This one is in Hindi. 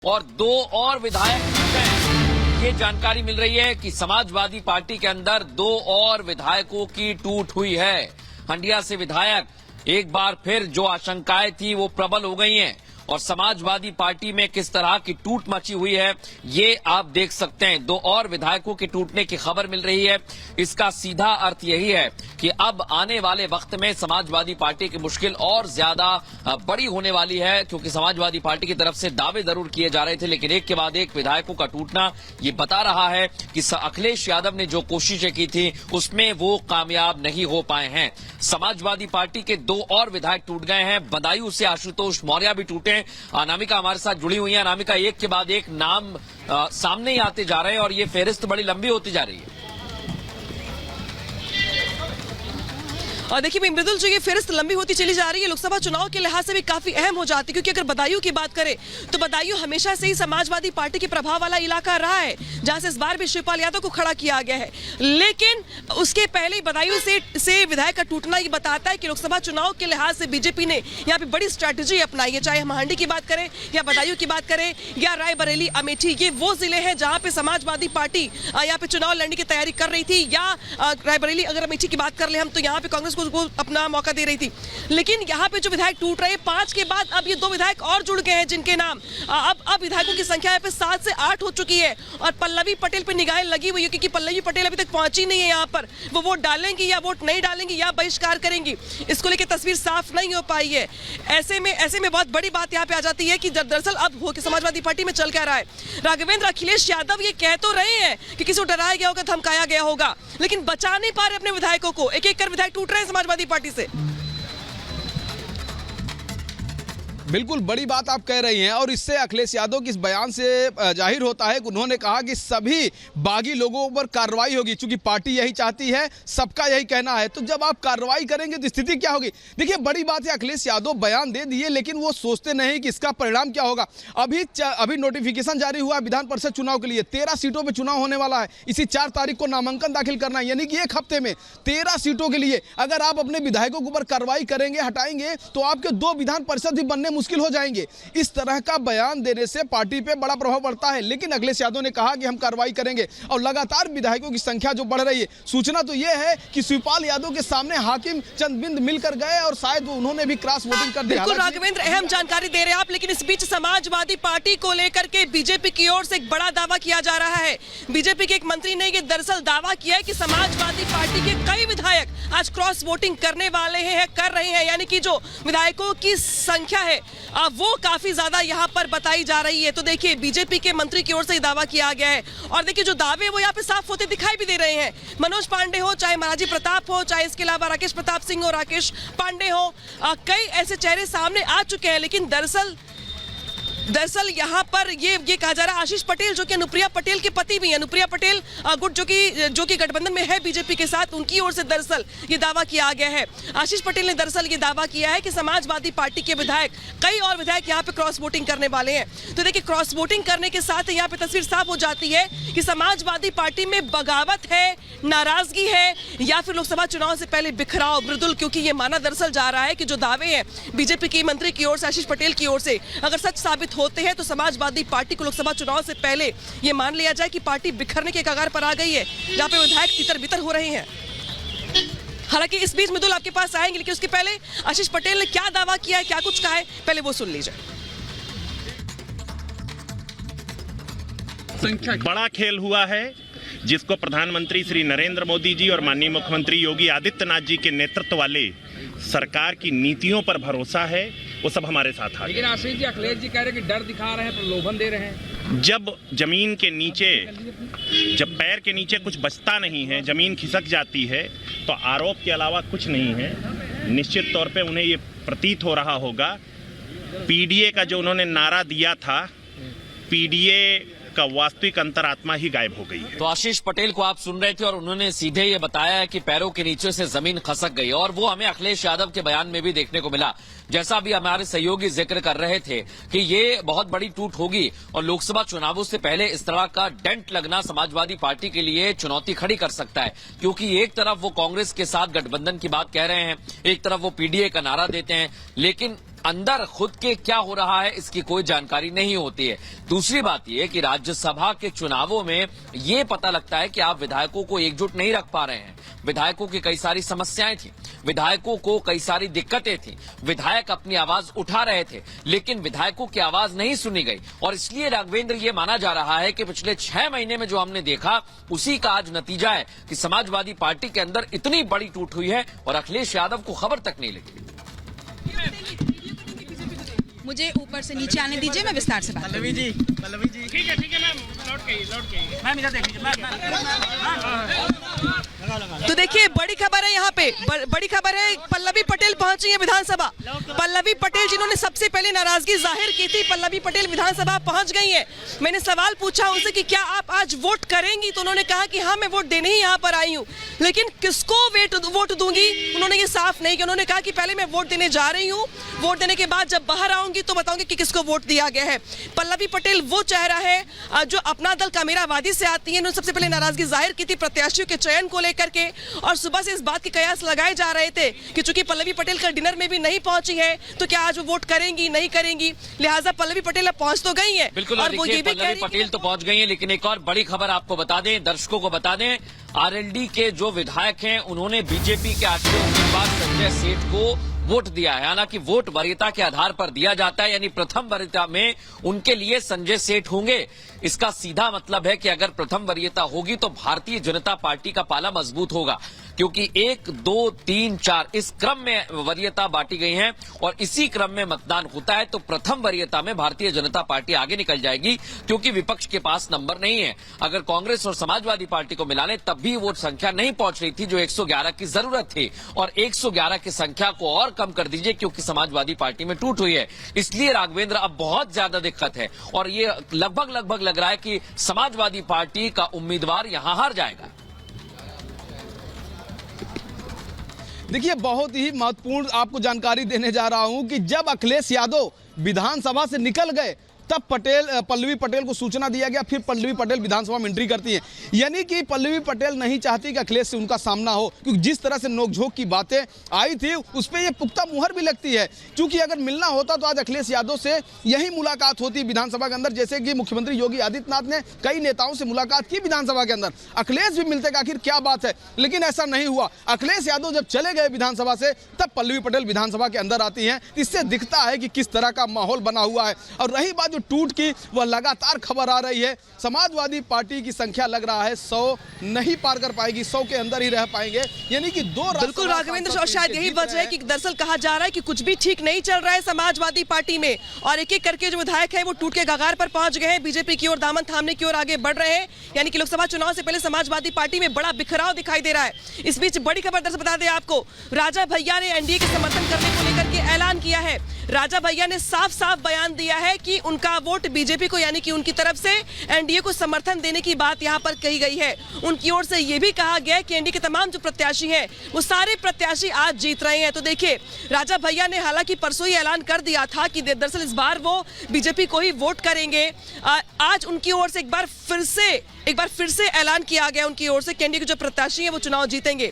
और दो और विधायक टूटे हैं। ये जानकारी मिल रही है कि समाजवादी पार्टी के अंदर दो और विधायकों की टूट हुई है। हंडिया से विधायक एक बार फिर जो आशंकाएं थी वो प्रबल हो गई हैं और समाजवादी पार्टी में किस तरह की टूट मची हुई है ये आप देख सकते हैं। दो और विधायकों के टूटने की खबर मिल रही है। इसका सीधा अर्थ यही है कि अब आने वाले वक्त में समाजवादी पार्टी की मुश्किल और ज्यादा बड़ी होने वाली है, क्योंकि समाजवादी पार्टी की तरफ से दावे जरूर किए जा रहे थे, लेकिन एक के बाद एक विधायकों का टूटना ये बता रहा है कि अखिलेश यादव ने जो कोशिशें की थी उसमें वो कामयाब नहीं हो पाए हैं। समाजवादी पार्टी के दो और विधायक टूट गए हैं। बदायूं से आशुतोष मौर्य भी टूटे। अनामिका हमारे साथ जुड़ी हुई है। अनामिका, एक के बाद एक नाम सामने ही आते जा रहे हैं और ये फेहरिस्त बड़ी लंबी होती जा रही है। और देखिए मृदुल, जो ये फेहरिस्त लंबी होती चली जा रही है लोकसभा चुनाव के लिहाज से भी काफी अहम हो जाती है, क्योंकि अगर बदायूं की बात करें तो बदायूं हमेशा से ही समाजवादी पार्टी के प्रभाव वाला इलाका रहा है, जहां से इस बार भी शिवपाल यादव को खड़ा किया गया है। लेकिन उसके पहले बदायूं से विधायक का टूटना ये बताता है कि लोकसभा चुनाव के लिहाज से बीजेपी ने यहाँ पे बड़ी स्ट्रैटेजी अपनाई है। चाहे हम हांडी की बात करें या बदायूं की बात करें या रायबरेली, अमेठी, ये वो जिले हैं जहां पे समाजवादी पार्टी यहाँ पे चुनाव लड़ने की तैयारी कर रही थी। या रायबरेली, अगर अमेठी की बात कर ले हम, तो यहाँ पे कांग्रेस को अपना मौका दे रही थी। लेकिन यहाँ पे जो विधायक टूट रहे, 5 के बाद अब ये दो विधायक और जुड़ गए हैं, जिनके नाम अब विधायकों की संख्या यहाँ पे 7 से 8 हो चुकी है। और पल्लवी पटेल पे निगाहें लगी हुई है, क्योंकि पल्लवी पटेल अभी तक पहुंची नहीं है यहाँ पर। वो वोट डालेंगी या वोट नहीं डालेंगी या बहिष्कार करेंगी, इसको लेकर तस्वीर साफ नहीं हो पाई है। ऐसे में बहुत बड़ी बात यहाँ पे आ जाती है कि दरअसल अब समाजवादी पार्टी में चल क्या रहा है। राघवेंद्र, अखिलेश यादव ये कह तो रहे हैं कि किसी को डराया गया होगा, धमकाया गया होगा, लेकिन बचा नहीं पा रहे अपने विधायकों को। एक एक कर विधायक टूट रहे हैं समाजवादी पार्टी से। बिल्कुल बड़ी बात आप कह रही हैं, और इससे अखिलेश यादव के इस बयान से जाहिर होता है कि उन्होंने कहा कि सभी बागी लोगों पर कार्रवाई होगी, क्योंकि पार्टी यही चाहती है, सबका यही कहना है। तो जब आप कार्रवाई करेंगे तो स्थिति क्या होगी? देखिए, बड़ी बात है, अखिलेश यादव बयान दे दिए, लेकिन वो सोचते नहीं कि इसका परिणाम क्या होगा। अभी नोटिफिकेशन जारी हुआ विधान परिषद चुनाव के लिए। 13 सीटों पर चुनाव होने वाला है। इसी 4 तारीख को नामांकन दाखिल करना है, यानी कि एक हफ्ते में 13 सीटों के लिए अगर आप अपने विधायकों के ऊपर कार्रवाई करेंगे, हटाएंगे, तो आपके 2 विधान परिषद भी बनने मुश्किल हो जाएंगे। इस तरह का बयान देने से पार्टी पे बड़ा प्रभाव पड़ता है। लेकिन अखिलेश यादव ने कहा कि हम कार्रवाई करेंगे, और लगातार विधायकों की संख्या जो बढ़ रही है। सूचना तो यह है कि शिवपाल यादव के सामने हाकिम चंद बिंद मिलकर गए और शायद उन्होंने भी क्रॉस वोटिंग कर दिया। बिल्कुल राघवेंद्र, अहम जानकारी दे रहे हैं आप। लेकिन इस बीच समाजवादी पार्टी को लेकर के बीजेपी की ओर से एक बड़ा दावा किया जा रहा है। बीजेपी के एक मंत्री ने ये दरअसल दावा किया है कि समाजवादी पार्टी के कई विधायक आज क्रॉस वोटिंग करने वाले हैं, कर रहे हैं, यानी कि जो विधायकों की संख्या है वो काफी ज्यादा यहाँ पर बताई जा रही है। तो देखिए, बीजेपी के मंत्री की ओर से दावा किया गया है, और देखिए जो दावे वो यहाँ पे साफ होते दिखाई भी दे रहे हैं। मनोज पांडे हो, चाहे महाराजी प्रताप हो, चाहे इसके अलावा राकेश प्रताप सिंह हो, राकेश पांडे हो, कई ऐसे चेहरे सामने आ चुके हैं। लेकिन दरअसल यहाँ पर ये कहा जा रहा है, आशीष पटेल जो कि अनुप्रिया पटेल के पति भी हैं, अनुप्रिया पटेल गुट जो कि गठबंधन में है बीजेपी के साथ, उनकी ओर से दरअसल ये दावा किया गया है। आशीष पटेल ने दरअसल ये दावा किया है कि समाजवादी पार्टी के विधायक, कई और विधायक यहाँ पे क्रॉस वोटिंग करने वाले हैं। तो देखिए, क्रॉस वोटिंग करने के साथ यहाँ पे तस्वीर साफ हो जाती है कि समाजवादी पार्टी में बगावत है, नाराजगी है, या फिर लोकसभा चुनाव से पहले बिखराव। मृदुल, क्योंकि ये माना दरअसल जा रहा है कि जो दावे हैं बीजेपी की मंत्री की ओर से, आशीष पटेल की ओर से, अगर सच साबित होते हैं तो समाजवादी पार्टी को लोकसभा चुनाव से पहले ये मान लिया जाए कि पार्टी बिखरने के कगार पर आ गई है, जहां पे विधायक तितर-बितर हो रहे हैं। हालांकि इस बीच मृदुल आपके पास आएंगे, लेकिन उसके पहले आशीष पटेल ने क्या दावा किया है, क्या कुछ कहा है, पहले वो सुन लीजिए। बड़ा खेल हुआ है, जिसको प्रधानमंत्री श्री नरेंद्र मोदी जी और माननीय मुख्यमंत्री योगी आदित्यनाथ जी के नेतृत्व वाले सरकार की नीतियों पर भरोसा है, वो सब हमारे साथ आ गए। लेकिन आशीष जी, अखिलेश जी कह रहे हैं कि डर दिखा रहे हैं, प्रलोभन दे रहे हैं। जब जमीन के नीचे, जब पैर के नीचे कुछ बचता नहीं है, जमीन खिसक जाती है, तो आरोप के अलावा कुछ नहीं है। निश्चित तौर पे उन्हें ये प्रतीत हो रहा होगा, पीडीए का जो उन्होंने नारा दिया था, पीडीए का वास्तविक अंतरात्मा ही गायब हो गई है। तो आशीष पटेल को आप सुन रहे थे, और उन्होंने सीधे ये बताया है कि पैरों के नीचे से जमीन खसक गई, और वो हमें अखिलेश यादव के बयान में भी देखने को मिला। जैसा भी हमारे सहयोगी जिक्र कर रहे थे कि ये बहुत बड़ी टूट होगी, और लोकसभा चुनावों से पहले इस तरह का डेंट लगना समाजवादी पार्टी के लिए चुनौती खड़ी कर सकता है, क्योंकि एक तरफ वो कांग्रेस के साथ गठबंधन की बात कह रहे हैं, एक तरफ वो पीडीए का नारा देते हैं, लेकिन अंदर खुद के क्या हो रहा है इसकी कोई जानकारी नहीं होती है। दूसरी बात यह कि राज्यसभा के चुनावों में ये पता लगता है कि आप विधायकों को एकजुट नहीं रख पा रहे हैं। विधायकों की कई सारी समस्याएं थी, विधायकों को कई सारी दिक्कतें थी, विधायक अपनी आवाज उठा रहे थे, लेकिन विधायकों की आवाज नहीं सुनी गई। और इसलिए राघवेंद्र ये माना जा रहा है कि पिछले 6 महीने में जो हमने देखा उसी का आज नतीजा है कि समाजवादी पार्टी के अंदर इतनी बड़ी टूट हुई है और अखिलेश यादव को खबर तक नहीं लगी। मुझे ऊपर से नीचे आने दीजिए, मैं विस्तार से बात पल्लवी जी ठीक है मैम, लौट के मैम इधर देख लीजिए तो देखिए बड़ी खबर है यहाँ पे, बड़ी खबर है, पल्लवी पटेल पहुंची है विधानसभा। पल्लवी पटेल जिन्होंने सबसे पहले नाराजगी जाहिर की थी, पल्लवी पटेल विधानसभा पहुंच गई है। मैंने सवाल पूछा उनसे कि क्या आप आज वोट करेंगी, तो उन्होंने कहा कि हाँ मैं वोट देने ही यहाँ पर आई हूँ, लेकिन किसको वोट दूंगी उन्होंने ये साफ नहीं किया। उन्होंने कहा कि पहले मैं वोट देने जा रही हूँ, वोट देने के बाद जब बाहर आऊंगी तो बताऊंगी कि किसको वोट दिया गया है। पल्लवी पटेल वो चेहरा है जो अपना दल कामेरावादी से आती है। उन्होंने सबसे पहले नाराजगी जाहिर की थी प्रत्याशियों के चयन को लेकर के, और सुबह से इस बात के कयास लगाए जा रहे थे कि चूंकि पल्लवी पटेल का डिनर में भी नहीं पहुंची है तो क्या आज वो वोट करेंगी नहीं करेंगी, लिहाजा पल्लवी पटेल अब पहुंच तो गई है। बिल्कुल, और वो ये भी पल्लवी पटेल तो पहुंच गई है, लेकिन एक और बड़ी खबर आपको बता दें, दर्शकों को बता दें, आरएलडी के जो विधायक हैं उन्होंने बीजेपी के आठवें उम्मीदवार संजय सेठ को वोट दिया है। हालांकि वोट वरीयता के आधार पर दिया जाता है, यानी प्रथम वरीयता में उनके लिए संजय सेठ होंगे। इसका सीधा मतलब है कि अगर प्रथम वरीयता होगी तो भारतीय जनता पार्टी का पाला मजबूत होगा, क्योंकि 1, 2, 3, 4 इस क्रम में वरीयता बांटी गई है और इसी क्रम में मतदान होता है। तो प्रथम वरीयता में भारतीय जनता पार्टी आगे निकल जाएगी, क्योंकि विपक्ष के पास नंबर नहीं है। अगर कांग्रेस और समाजवादी पार्टी को मिला लें तब भी वोट संख्या नहीं पहुंच रही थी जो 111 की जरूरत थी, और 111 की संख्या को और कम कर दीजिए क्योंकि समाजवादी पार्टी में टूट हुई है। इसलिए राघवेंद्र अब बहुत ज्यादा दिक्कत है और ये लगभग लग रहा है कि समाजवादी पार्टी का उम्मीदवार यहां हार जाएगा। देखिए बहुत ही महत्वपूर्ण आपको जानकारी देने जा रहा हूं कि जब अखिलेश यादव विधानसभा से निकल गए तब पल्लवी पटेल को सूचना दिया गया, फिर पल्लवी पटेल विधानसभा में एंट्री करती हैं। यानी कि पल्लवी पटेल नहीं चाहती कि अखिलेश से उनका सामना हो, क्योंकि जिस तरह से नोकझोंक की बातें आई थी उस पर यह पुख्ता मुहर भी लगती है। क्योंकि अगर मिलना होता तो आज अखिलेश यादव से यही मुलाकात होती विधानसभा के अंदर, जैसे कि मुख्यमंत्री योगी आदित्यनाथ ने कई नेताओं से मुलाकात की विधानसभा के अंदर, अखिलेश भी मिलते, आखिर क्या बात है, लेकिन ऐसा नहीं हुआ। अखिलेश यादव जब चले गए विधानसभा से तब पल्लवी पटेल विधानसभा के अंदर आती हैं। इससे दिखता है कि किस तरह का माहौल बना हुआ है। और रही बात जो टूट की, वह लगातार खबर आ रही है, समाजवादी पार्टी की संख्या लग रहा है 100 नहीं पार कर पाएगी, 100 के अंदर ही रह पाएंगे, यानी कि 2 बिल्कुल राघवेंद्र, और शायद यही वजह है कि दरअसल कहा जा रहा है कि कुछ भी ठीक नहीं चल रहा है समाजवादी पार्टी में, और एक एक करके जो विधायक है वो टूट के कगार पर पहुंच गए हैं, बीजेपी की ओर दामन थामने की ओर आगे बढ़ रहे हैं। यानी कि लोकसभा चुनाव से पहले समाजवादी पार्टी में बड़ा बिखराव दिखाई दे रहा है। इस बीच बड़ी खबर दरअसल बता दें आपको, राजा भैया ने एनडीए के समर्थन करने को लेकर के ऐलान किया है। राजा भैया ने साफ साफ बयान दिया है कि उनका वोट बीजेपी को, यानी कि उनकी तरफ से एनडीए को समर्थन देने की बात यहां पर कही गई है। उनकी ओर से यह भी कहा गया है कि एनडीए के तमाम जो प्रत्याशी हैं वो सारे प्रत्याशी आज जीत रहे हैं। तो देखिए राजा भैया ने हालांकि परसों ही ऐलान कर दिया था कि दरअसल इस बार वो बीजेपी को ही वोट करेंगे। आज उनकी ओर से एक बार फिर से ऐलान किया गया उनकी ओर से कि एनडीए के जो प्रत्याशी हैं वो चुनाव जीतेंगे।